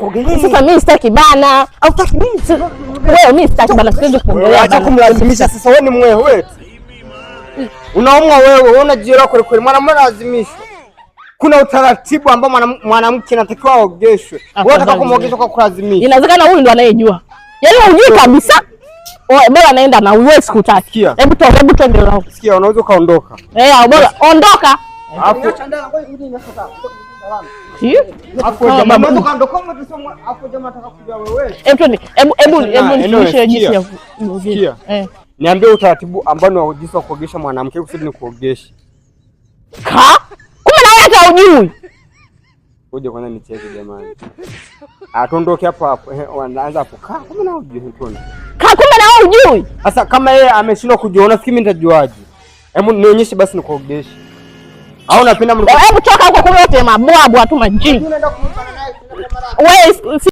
kuogelea. Sasa mimi sitaki bana. Au utaki mimi? Wewe mimi sitaki bana, siwezi kuogelea. Acha kumlazimisha sasa, wewe ni mwewe wewe. Unaumwa wewe, unajielewa kweli kweli. Mwanamume lazimishwa. Kuna utaratibu ambao mwanamke anatakiwa aogeshwe. Wewe unataka kumwogesha kwa kulazimisha. Inawezekana huyu ndo anayejua. Yaani hujui kabisa. Bora naenda na wewe sikutaki. Hebu twende lao. Sikia, unaweza kaondoka. Bora ondoka. Hapo jamaa unaweza kaondoka kama tuseme hapo jamaa atakakuja wewe. Hebu nifundishe jinsi ya kuogesha. Niambie utaratibu ambao ni wa jinsi wa kuogesha mwanamke kusudi ni kuogesha. Kumbe na wewe hata hujui. Ngoja kwanza nicheke jamani. Atondoke hapo hapo. Wanaanza hapo. Kumbe na hujui tuone. Kumbe na wewe hujui. Sasa kama yeye ameshindwa kujiona, fikiri mimi nitajuaje? Hebu nionyeshe basi nikuogeshe. Au unapenda hebu toka huko, kumbe wote mabwabwa tu majini. Wewe